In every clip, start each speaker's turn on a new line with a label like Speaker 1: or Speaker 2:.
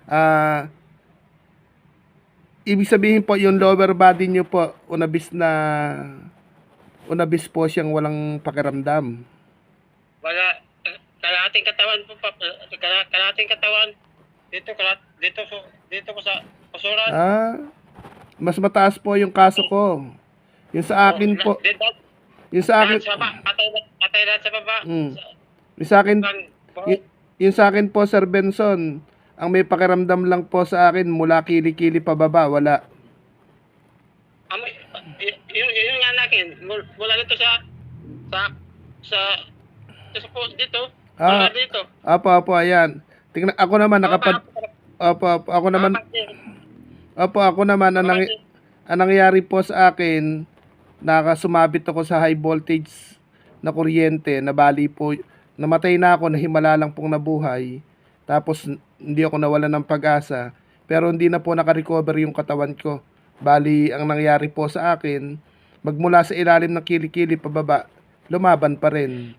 Speaker 1: Ah, ibig sabihin po yung lower body niyo po unabis po siyang walang pakiramdam.
Speaker 2: Wala, kalahating katawan po pa, kalahating katawan. Dito ko sa kusuran.
Speaker 1: Ah, mas mataas po yung kaso ko. Yung sa akin po, yung sa akin,
Speaker 2: Sa baba, patay lahat sa baba.
Speaker 1: yung sa akin, yung sa akin po, Sir Benson, ang may pakiramdam lang po sa akin mula kili-kili pababa, wala.
Speaker 2: Yung nga nakin, mula dito dito.
Speaker 1: Ah,
Speaker 2: Dito.
Speaker 1: Apo, ayan. Tingnan, ako naman, ako naman, ang nangyari po sa akin, nakasumabit ako sa high voltage na kuryente, nabali po, namatay na ako, nahimala lang pong nabuhay, tapos hindi ako nawalan ng pag-asa, pero hindi na po nakarecover yung katawan ko. Bali, ang nangyari po sa akin, magmula sa ilalim ng kilikili pababa, lumaban pa rin.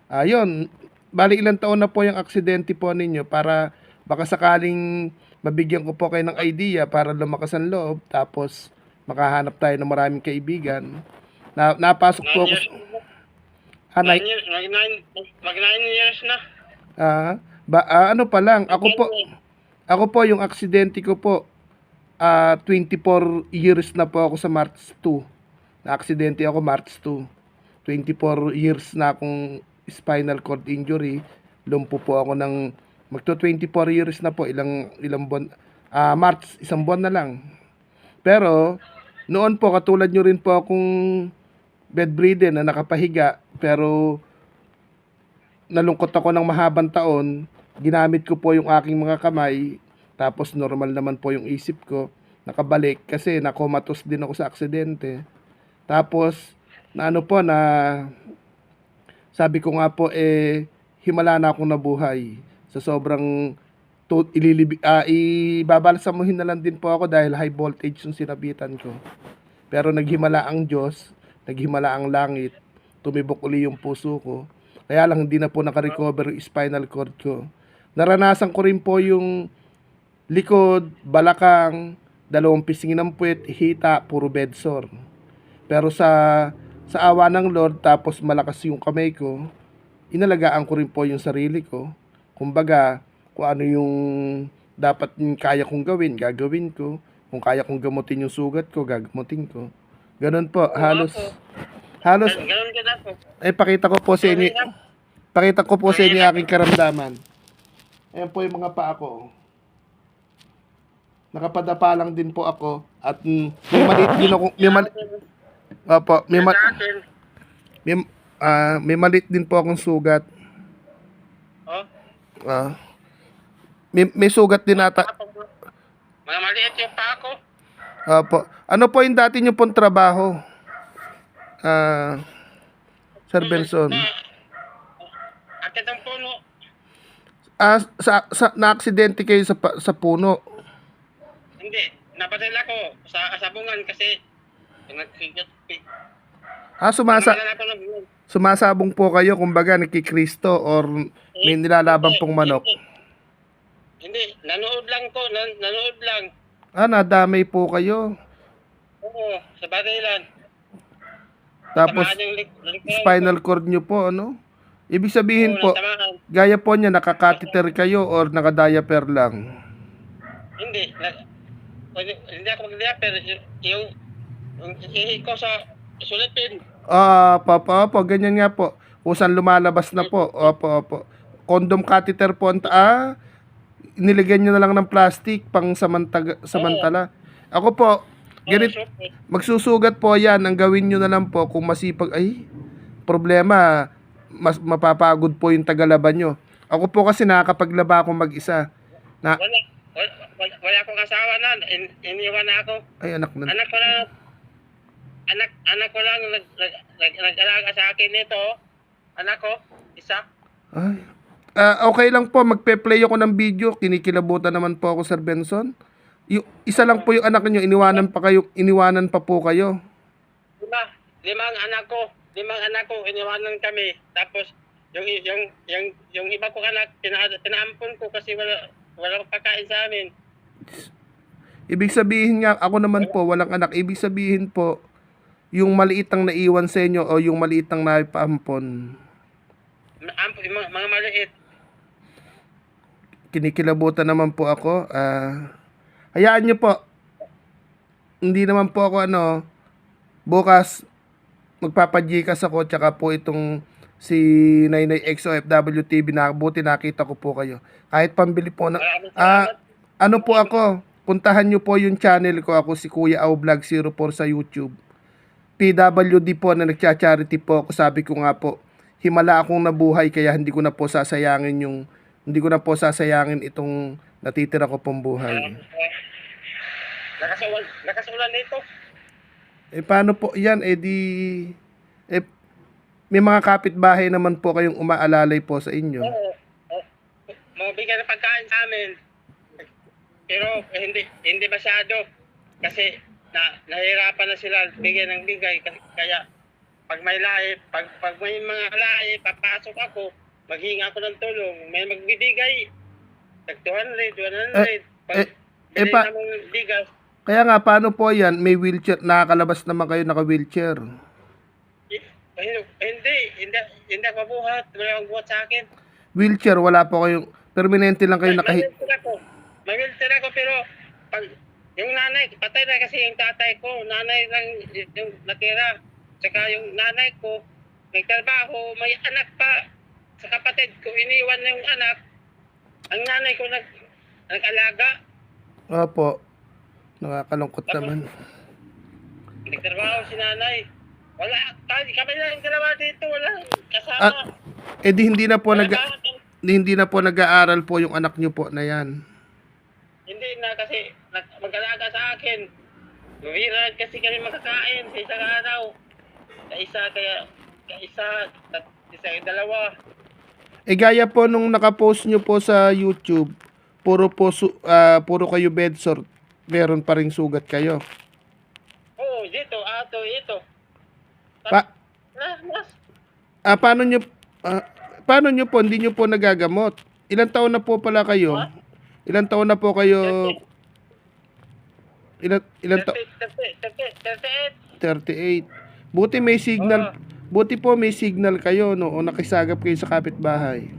Speaker 1: Ayun, bali ilang taon na po yung aksidente po ninyo para baka sakaling mabigyan ko po kayo ng idea para lumakas ang loob, tapos makahanap tayo ng maraming kaibigan. Napasok po ako.
Speaker 2: Mag 9 years na.
Speaker 1: Ano pa lang, ako po yung aksidente ko po, 24 years na po ako sa March 2. Na-aksidente ako March 2. 24 years na akong spinal cord injury. Lumpo po ako ng magto 24 years na po, ilang buwan. March, isang buwan na lang. Pero noon po katulad nyo rin po akong bedridden na nakapahiga, pero nalungkot ako ng mahabang taon. Ginamit ko po yung aking mga kamay, tapos normal naman po yung isip ko, nakabalik kasi nakomatos din ako sa aksidente. Tapos na ano po na sabi ko nga po himala na akong nabuhay sa sobrang ibabalsamuhin na lang din po ako dahil high voltage yung sinabitan ko. Pero naghimala ang Diyos, naghimala ang langit, tumibok uli yung puso ko. Kaya lang hindi na po nakarecover yung spinal cord ko. Naranasan ko rin po yung likod, balakang, dalawang pisngin ng puwet, hita, puro bedsore. Pero sa awa ng Lord, tapos malakas yung kamay ko, inalagaan ko rin po yung sarili ko. Kumbaga, kung ano yung dapat kaya kong gawin, gagawin ko. Kung kaya kong gamutin yung sugat ko, gagamutin ko. Ganun po, halos,
Speaker 2: Ganun ka na po.
Speaker 1: pakita ko po sa inyo aking karamdaman. Ayan po yung mga paa ko. Nakapadapa lang din po ako at may maliit din ako, may maliit din po akong sugat. May sugat din ata.
Speaker 2: Mga maliit yung paa ko.
Speaker 1: Ano po yung dati nyo pong trabaho? Sir Benson.
Speaker 2: Akit ang puno.
Speaker 1: Na-aksidente kayo sa puno.
Speaker 2: Hindi, napatil ako sa asabungan kasi nagsigat.
Speaker 1: Sumasabong po kayo, kumbaga nagkikristo or may nilalabang pong manok.
Speaker 2: Hindi, nanood lang.
Speaker 1: Nadamay po kayo.
Speaker 2: Oo, sa barilan.
Speaker 1: Tapos spinal cord nyo po, ano? Ibig sabihin po, gaya po niya, nakakatheter kayo or nakadiaper lang?
Speaker 2: Hindi ako mag-diaper. Yung ihi ko sa sulipin.
Speaker 1: Opo, ganyan nga po. Kung saan lumalabas na po. Opo. Condom catheter po. Nilagyan nyo na lang ng plastic pang samantala. Ako po, magsusugat po yan. Ang gawin nyo na lang po kung masipag, problema, mas mapapagod po yung tagalaban nyo. Ako po kasi nakakapaglaba ako mag-isa.
Speaker 2: Wala akong asawa na. Iniwan na ako.
Speaker 1: Ay, anak na.
Speaker 2: Anak ko lang nag-alaga sa akin nito. Anak ko, isa.
Speaker 1: Okay lang po, magpe-play ako ng video. Kinikilabutan naman po ako, Sir Benson. Isa lang po yung anak niyo, iniwanan pa po kayo.
Speaker 2: Limang anak ko, iniwanan kami. Tapos yung iba kong anak, pinaampon ko kasi walang pagkain sa amin.
Speaker 1: Ibig sabihin nga, ako naman po, walang anak. Ibig sabihin po, yung maliit ang naiwan sa inyo o yung maliit ang naipaampon,
Speaker 2: Mga maliit.
Speaker 1: kinikilabutan naman po ako. Hayaan nyo po, hindi naman po ako bukas magpapajikas ako, tsaka po itong si Nainay XOFW TV, buti nakita ko po kayo. Kahit pambili po na,
Speaker 2: Maraming salamat.
Speaker 1: ano po ako, puntahan nyo po yung channel ko, ako si Kuya Au Vlog 04 sa YouTube. PWD po na nagcha-charity po ako, sabi ko nga po, himala akong nabuhay kaya hindi ko na po sasayangin itong natitira ko pong buhay.
Speaker 2: Nakasulan nito.
Speaker 1: Paano po yan? May mga kapitbahay naman po kayong umaalalay po sa inyo.
Speaker 2: Oo. Mga bigyan ng pagkain sa amin. Pero hindi masyado. Kasi nahirapan na sila bigyan ng bigay. Kaya pag may lahi, pag may mga lahi, papasok ako, maghinga ako ng tulong. May magbibigay. Tag 200, 100. Pag bili ng bigas.
Speaker 1: Kaya nga, paano po yan? May wheelchair, nakakalabas naman kayo naka-wheelchair.
Speaker 2: Hindi ako buhat. Wala akong buhat sa akin.
Speaker 1: Wheelchair, wala po kayong, permanente lang kayo
Speaker 2: May wheelchair ako pero pag yung nanay, patay na kasi yung tatay ko. Nanay lang yung natira. Tsaka yung nanay ko, nagtrabaho, may anak pa. Sa kapatid ko, iniwan na yung anak. Ang nanay ko nag-alaga.
Speaker 1: Opo. Nakakalungkot naman.
Speaker 2: Nagtrabaho si nanay. Wala, kami lang dalawa dito, wala kasama.
Speaker 1: Hindi na po
Speaker 2: Wala
Speaker 1: hindi na po nag-aaral po yung anak niyo po na yan.
Speaker 2: Hindi na kasi mag-alaga sa akin. Bumira kasi kami makakain sa isang araw. Isa dalawa.
Speaker 1: Gaya po nung nakapost niyo po sa YouTube, puro kayo bedsore, meron pa ring sugat kayo.
Speaker 2: Oo, dito, ito.
Speaker 1: Paano nyo po, hindi nyo po nagagamot? Ilang taon na po pala kayo?
Speaker 2: What?
Speaker 1: Ilang taon na po kayo? Ilang taon?
Speaker 2: 38.
Speaker 1: 38. Buti po may signal kayo, no? O nakisagap kayo sa kapitbahay.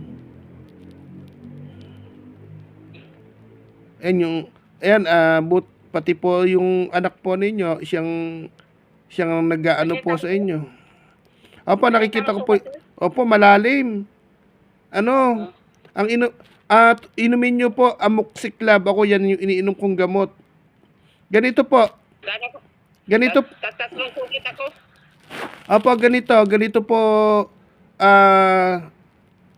Speaker 1: Pati po yung anak po ninyo, siyang nag-aano po sa inyo. Opo, nakikita ko po. Opo, malalim. Inumin nyo po, amoxicillin. Ako yan yung iniinom kong gamot. Ganito po.
Speaker 2: Tatlong sukit ako.
Speaker 1: Opo, ganito po.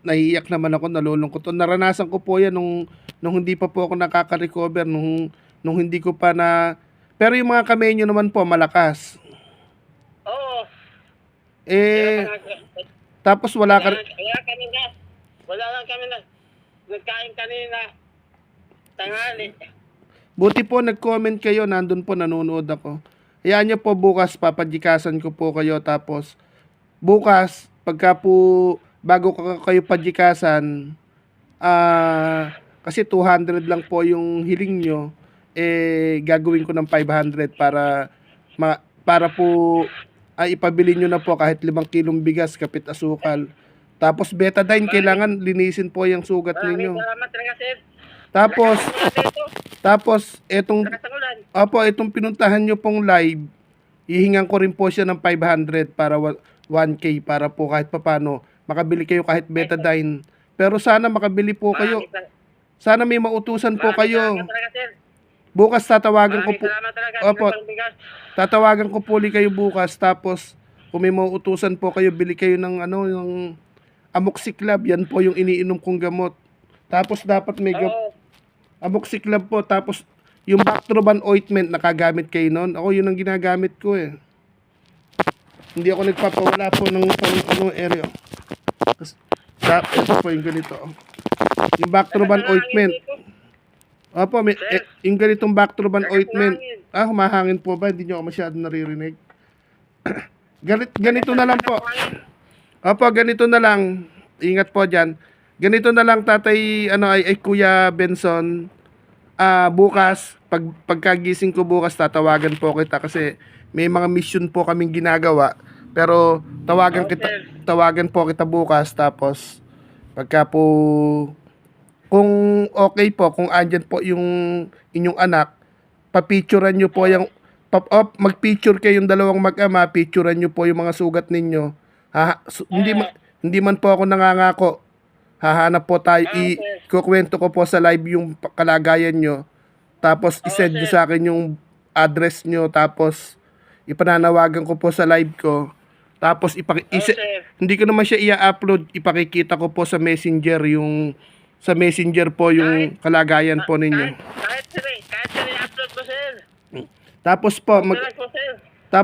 Speaker 1: Nahiyak naman ako, nalulungkot. Naranasan ko po yan nung hindi pa po ako nakaka-recover, nung hindi ko pa na. Pero yung mga kamenyo naman po, malakas.
Speaker 2: Oo.
Speaker 1: Tapos wala ka.
Speaker 2: Wala lang kami nagkain kanina. Tanghali.
Speaker 1: Buti po nag-comment kayo, nandun po, nanonood ako. Hayaan nyo po bukas, papadjikasan ko po kayo. Tapos, bukas, pagka po, bago kayo padjikasan, kasi 200 lang po yung hiling nyo, gagawin ko ng 500 para po, ipabili nyo na po kahit 5 kilong bigas, kapit asukal. Tapos, betadine, kailangan linisin po yung sugat ninyo.
Speaker 2: Salamat talaga, sir.
Speaker 1: Tapos, etong pinuntahan nyo pong live, hihingan ko rin po siya ng 500 para 1K para po kahit papano makabili kayo kahit betadine. Pero sana makabili po kayo. Sana may mautusan po kayo. Bukas tatawagan ko po. Opo. Tatawagan ko po ulit kayo bukas, tapos kung may mautusan po kayo, bili kayo ng yung amoxicillin, yan po yung iniinom kong gamot. Tapos dapat may amoxicillin po, tapos yung Bactroban ointment, nakagamit kayo noon. Ako yun ang ginagamit ko eh. Hindi ako nagpapawala po ng area. Ito po yung ganito. Yung Bactroban ointment. Opo, yung ganitong Bactroban ointment. Humahangin po ba? Hindi nyo ako masyadong naririnig. Ganito na lang po. Opo, ganito na lang. Ingat po dyan. Ganito na lang tatay, ano ay Kuya Benson. Bukas, pagkagising ko bukas, tatawagan po kita kasi may mga mission po kaming ginagawa. Pero
Speaker 2: Okay.
Speaker 1: tawagan po kita bukas tapos pagka po kung okay po, kung andyan po yung inyong anak, papicturean nyo po yung mag-picture kayong dalawang mag-ama, picturean nyo po yung mga sugat ninyo. Hindi man po ako nangangako. Hahanap po tayo,
Speaker 2: Okay.
Speaker 1: ikukwento ko po sa live yung kalagayan nyo. Tapos isend nyo
Speaker 2: sir.
Speaker 1: sa akin yung address nyo. Tapos ipananawagan ko po sa live ko. Tapos
Speaker 2: Sir.
Speaker 1: hindi ko naman siya i-upload. Ipakikita ko po sa messenger po yung kalagayan po ninyo.
Speaker 2: Kahit sir, i-upload mo, sir.
Speaker 1: Tapos po,
Speaker 2: Okay lang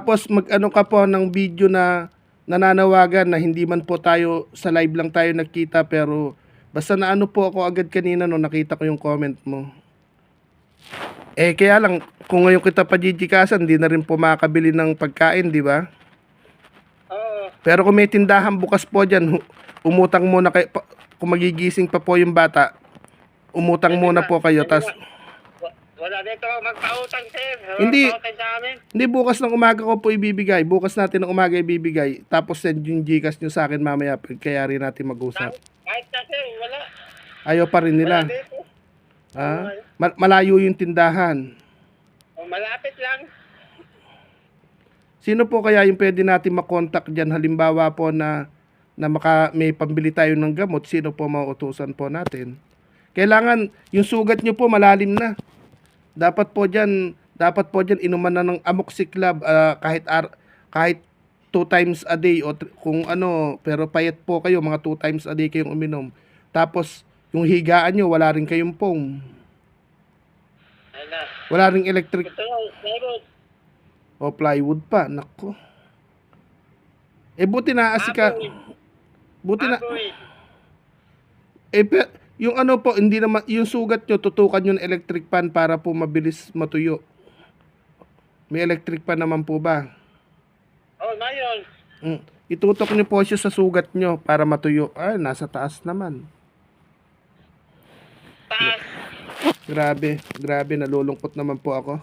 Speaker 2: po, sir.
Speaker 1: mag-ano ka po ng video na nananawagan na hindi man po tayo sa live lang tayo nakita pero basta na ano po ako agad kanina no nakita ko yung comment mo. Kaya lang kung ngayon kita pa jijikasan, hindi na rin po makakabili ng pagkain, di ba?
Speaker 2: Oo.
Speaker 1: Pero kung may tindahan bukas po diyan, umutang muna kayo kung magigising pa po yung bata. Umutang muna po kayo tas
Speaker 2: Wala dito magpautang, sir. Wala
Speaker 1: Hindi.
Speaker 2: magpautang sa amin.
Speaker 1: Hindi, bukas ng umaga ko po ibibigay. Bukas natin ng umaga ibibigay. Tapos send yung Gcash nyo sa akin mamaya. Kaya rin natin mag-usap.
Speaker 2: Kahit na, sir, wala.
Speaker 1: Ayaw pa rin
Speaker 2: Wala
Speaker 1: nila.
Speaker 2: dito.
Speaker 1: Malayo yung tindahan.
Speaker 2: Malapit lang.
Speaker 1: Sino po kaya yung pwede natin makontak dyan? Halimbawa po na may pambili tayo ng gamot. Sino po mauutusan po natin? Kailangan, yung sugat nyo po malalim na. Dapat po dyan inuman na ng amoxicillin kahit 2 times a day o kung ano, pero payat po kayo, mga 2 times a day kayong uminom. Tapos, yung higaan nyo, wala rin kayong foam.
Speaker 2: Wala.
Speaker 1: Wala rin electric
Speaker 2: Ito lang, plywood.
Speaker 1: o plywood pa. Nako. Buti na buti na,
Speaker 2: Agoy.
Speaker 1: yung ano po, hindi naman, yung sugat nyo, tutukan yung electric pan para po mabilis matuyo. May electric pan naman po ba?
Speaker 2: Oh, ngayon.
Speaker 1: Itutok nyo po siya sa sugat nyo para matuyo. Ay, nasa taas naman.
Speaker 2: Taas.
Speaker 1: Grabe, nalulungkot naman po ako.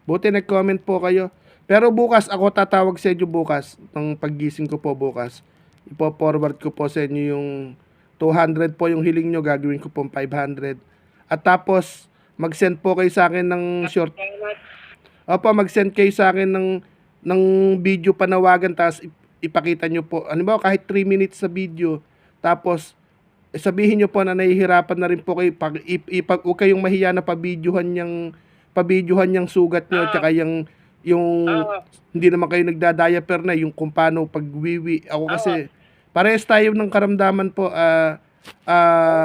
Speaker 1: Buti nag-comment po kayo. Pero bukas, ako tatawag sa inyo bukas, ng paggising ko po bukas. Ipo-forward ko po sa inyo yung 200 po yung hiling nyo, gagawin ko po 500. At tapos, mag-send po kayo sa akin ng short. Mag-send kayo sa akin ng video panawagan, tapos ipakita nyo po. Ano ba, kahit 3 minutes sa video. Tapos, sabihin nyo po na nahihirapan na rin po kayo. Huwag kayong mahiya na pabidyohan niyang sugat nyo, tsaka yung hindi naman kayo nagdadiaper na, yung kung paano pagwiwi. Ako kasi, parehas tayo ng karamdaman po,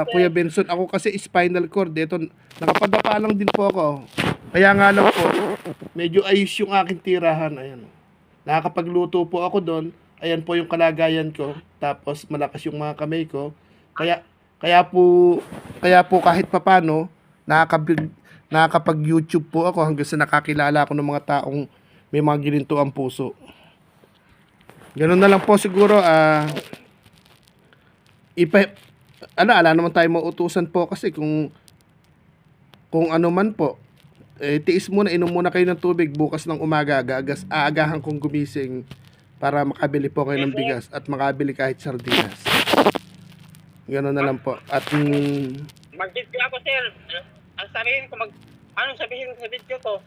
Speaker 1: Kuya Benson. Ako kasi spinal cord. Ito, nakapadapa lang din po ako. Kaya nga lang po, medyo ayos yung aking tirahan. Ayan. Nakakapagluto po ako doon. Ayan po yung kalagayan ko. Tapos malakas yung mga kamay ko. Kaya po kahit papano, nakakapag-YouTube po ako hanggang sa nakakilala ako ng mga taong may mga gininto ang puso. Ganun na lang po siguro. Ala naman tayo mautusan po kasi kung ano man po. Tiis muna, inom muna kayo ng tubig bukas ng umaga. Aagahan kong gumising para makabili po kayo ng bigas at makabili kahit sardinas. Ganun na lang po. At
Speaker 2: Mag-video ako, sir. Anong sabihin ko sa video ko?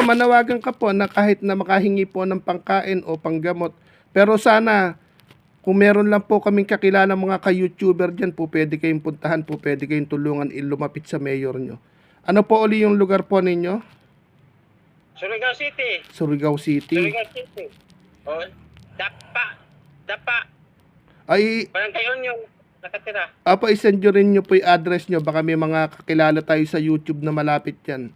Speaker 1: manawagan ka po na kahit na makahingi po ng pangkain o panggamot. Pero sana, kung meron lang po kaming kakilala mga ka-YouTuber dyan, po pwede kayong puntahan, po pwede kayong tulungan lumapit sa mayor nyo. Ano po uli yung lugar po ninyo?
Speaker 2: Surigao City.
Speaker 1: Surigao City.
Speaker 2: Surigao City. Oh, Dapa.
Speaker 1: Ay,
Speaker 2: Barangay Union. Nakatira.
Speaker 1: isend nyo rin nyo po yung address nyo. Baka may mga kakilala tayo sa YouTube na malapit yan.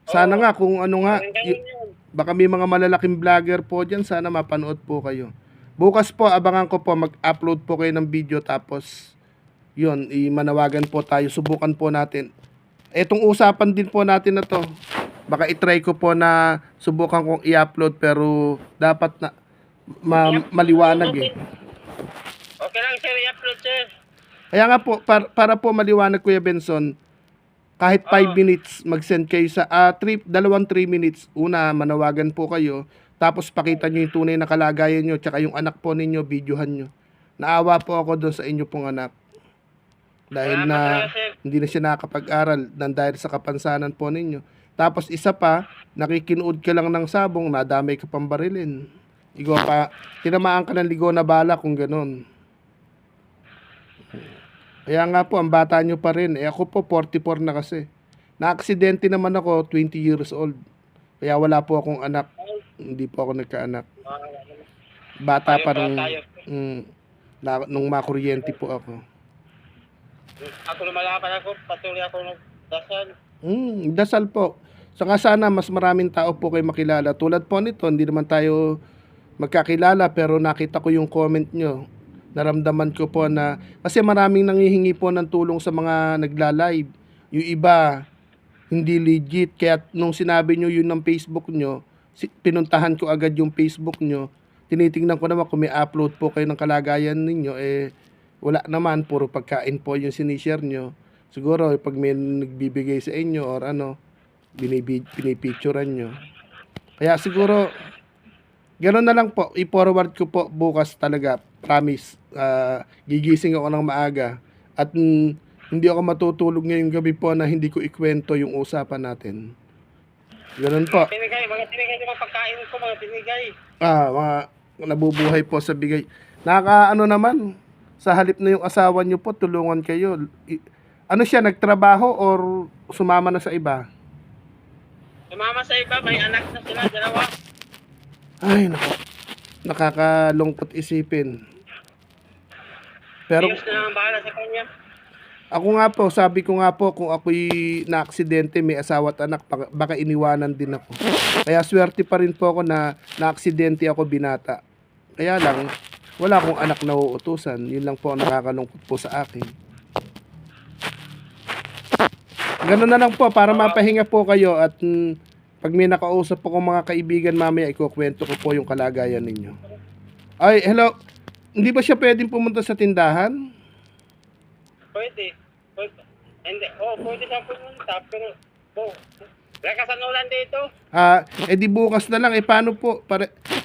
Speaker 1: Sana nga kung ano nga,
Speaker 2: Barangay Union.
Speaker 1: baka may mga malalaking vlogger po dyan. Sana mapanood po kayo. Bukas po, abangan ko po, mag-upload po kayo ng video. Tapos, yun, manawagan po tayo. Subukan po natin. Etong usapan din po natin na to. Baka itry ko po na subukan kong i-upload. Pero dapat na maliwanag eh.
Speaker 2: Okay lang, sir. I-upload, sir.
Speaker 1: Kaya nga po, para po maliwanag Kuya Benson, kahit 5
Speaker 2: Oo.
Speaker 1: minutes, mag-send kayo sa 3 minutes. Una, manawagan po kayo. Tapos pakita nyo yung tunay na kalagayan nyo, tsaka yung anak po ninyo, videohan nyo. Naawa po ako doon sa inyo pong anak. Dahil
Speaker 2: Salamat talaga,
Speaker 1: na
Speaker 2: sir.
Speaker 1: hindi na siya nakakapag-aral dahil sa kapansanan po ninyo. Tapos isa pa, nakikinood ka lang ng sabong, nadamay ka pang barilin. Ikaw pa, tinamaan ka ng ligo na bala kung ganun. Kaya nga po, ang bata nyo pa rin. Ako po, 44 na kasi. Na-aksidente naman ako, 20 years old. Kaya wala po akong anak. Hindi po ako nagkaanak. Bata
Speaker 2: Tayo
Speaker 1: pa
Speaker 2: pala
Speaker 1: nung,
Speaker 2: tayo.
Speaker 1: nung makuryente po ako.
Speaker 2: Ako lumalaban ako, patuloy ako nagdasal.
Speaker 1: Dasal po. Saka sana mas maraming tao po kayo makilala. Tulad po nito, hindi naman tayo magkakilala pero nakita ko yung comment nyo. Naramdaman ko po na, kasi maraming nangihingi po ng tulong sa mga nagla-live. Yung iba, hindi legit. Kaya nung sinabi nyo yun ng Facebook nyo, pinuntahan ko agad yung Facebook nyo. Tinitingnan ko naman kung may upload po kayo ng kalagayan ninyo, wala naman, puro pagkain po yung sinishare nyo. Siguro, pag may nagbibigay sa inyo or pinipicturean nyo. Kaya siguro, gano'n na lang po, i-forward ko po bukas talaga, promise. Gigising ako ng maaga. At hindi ako matutulog ngayong gabi po na hindi ko ikwento yung usapan natin. Gano'n po.
Speaker 2: Mga pinigay yung pagkain ko, mga pinigay.
Speaker 1: Mga nabubuhay po sa bigay. Nakakaano naman, sa halip na yung asawa nyo po, tulungan kayo. Ano siya, nagtrabaho or sumama na sa iba?
Speaker 2: Sumama sa iba, may anak na sila, dalawa.
Speaker 1: Ay, naku. Nakakalungkot isipin. Pero
Speaker 2: Diyos na lang ang bahala sa kanya.
Speaker 1: ako nga po, sabi ko nga po, kung ako'y na-aksidente, may asawa at anak, baka iniwanan din ako. Kaya swerte pa rin po ako na na-aksidente ako binata. Kaya lang, wala akong anak na uutusan. Yun lang po ang nakakalungkot po sa akin. Ganun na lang po, para mapahinga po kayo at pag may nakausap po kong mga kaibigan mamaya, ikukwento ko po yung kalagayan ninyo. Ay, hello. Hindi ba siya pwedeng pumunta sa tindahan?
Speaker 2: Pwede. Hindi. Pwede siya pumunta, pero lakas ang ulan dito.
Speaker 1: Di bukas na lang. Paano po?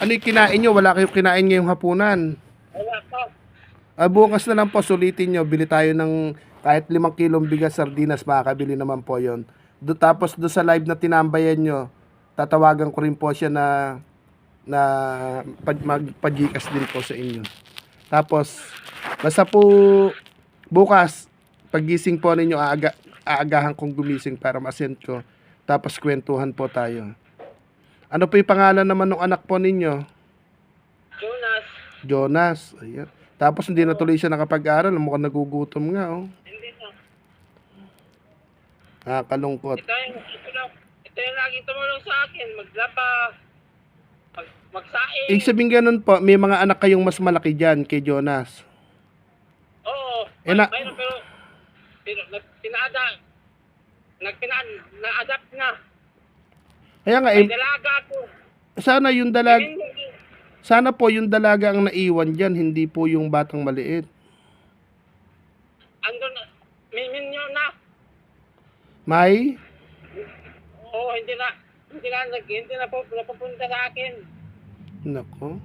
Speaker 1: Ano yung kinain nyo? Wala kayong kinain ngayong hapunan.
Speaker 2: Wala pa.
Speaker 1: Bukas na lang po, sulitin nyo. Bili tayo ng kahit 5 kilong bigas, sardinas, makakabili naman po yon. Tapos do sa live na tinambayan nyo, tatawagan ko rin po siya na magpa-Gcash din po sa inyo. Tapos, basta po bukas, pagising po ninyo, aagahan kong gumising para ma-send ko. Tapos kwentuhan po tayo. Ano po yung pangalan naman ng anak po ninyo?
Speaker 2: Jonas.
Speaker 1: Jonas. Ayan. Tapos hindi na tuloy siya nakapag-aral. Mukhang nagugutom nga, oh.
Speaker 2: Hindi na.
Speaker 1: Nakakalungkot.
Speaker 2: Ito yung laging tumulong sa akin. Maglaba. Magsaing.
Speaker 1: Ibig sabihin ganun po, may mga anak kayong mas malaki dyan kay Jonas.
Speaker 2: Oo. Mayroon pero na-adapt na.
Speaker 1: Kaya nga,
Speaker 2: May dalaga ako.
Speaker 1: sana po yung dalaga ang naiwan dyan, hindi po yung batang maliit.
Speaker 2: Andun na. May minyo na.
Speaker 1: May?
Speaker 2: Oo, hindi na po napupunta sa akin.
Speaker 1: Nako.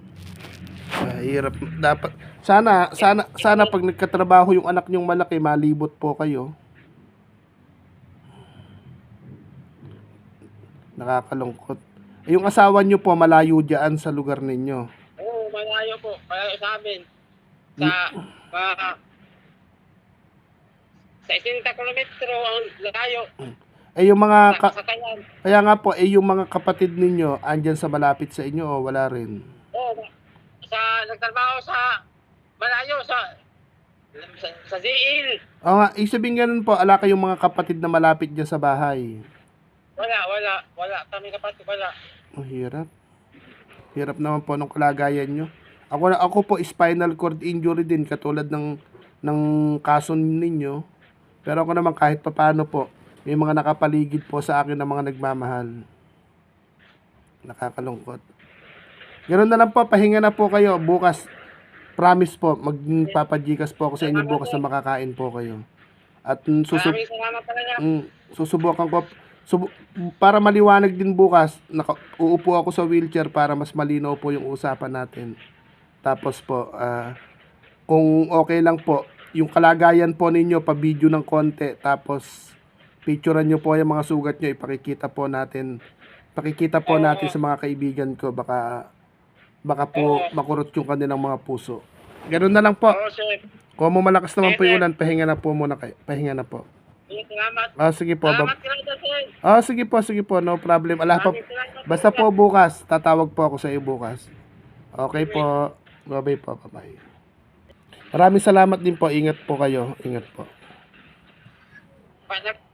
Speaker 1: Hirap. Dapat, sana pag nagkatrabaho yung anak nyong malaki, malibot po kayo. Nakakalungkot. Yung asawa nyo po, malayo dyan sa lugar ninyo.
Speaker 2: Oo, malayo po. Malayo sa amin. Sa 60 kilometro ang layo.
Speaker 1: Yung mga
Speaker 2: Sakayan.
Speaker 1: kaya nga po, yung mga kapatid ninyo andyan sa malapit sa inyo o wala rin?
Speaker 2: Oo, nagtrabaho sa malayo sa ZL.
Speaker 1: Oo nga, sabihin ganun po, ala kayong mga kapatid na malapit dyan sa bahay.
Speaker 2: Wala kami kapatid, wala.
Speaker 1: Hirap. Hirap naman po ng kalagayan nyo. Ako po, spinal cord injury din, katulad ng kaso ninyo. Pero ako naman kahit papaano po, may mga nakapaligid po sa akin ng mga nagmamahal. Nakakalungkot. Ganoon na lang po, pahinga na po kayo. Bukas, Promise po, magpapagikas po ako sa inyo bukas na makakain po kayo. At
Speaker 2: Maraming salamat talaga.
Speaker 1: susubukan ko, para maliwanag din bukas, uupo ako sa wheelchair para mas malinaw po yung usapan natin. Tapos po, kung okay lang po, yung kalagayan po ninyo, pa-video ng konti, tapos picturean nyo po yung mga sugat nyo, ipakikita po natin sa mga kaibigan ko, baka po makurot yung kanilang mga puso. Ganun na lang po.
Speaker 2: Oo, sir.
Speaker 1: Kung mo malakas naman po yung ulan, pahinga na po muna kayo. Pahinga na po.
Speaker 2: Salamat.
Speaker 1: Sige po.
Speaker 2: Salamat talaga, sir.
Speaker 1: Sige po, no problem.
Speaker 2: Maraming salamat
Speaker 1: Basta
Speaker 2: talaga.
Speaker 1: po bukas, tatawag po ako sa iyo bukas. Okay po. Bye-bye po. Bye-bye. Maraming salamat din po. Ingat po kayo. Ingat po.
Speaker 2: Paano-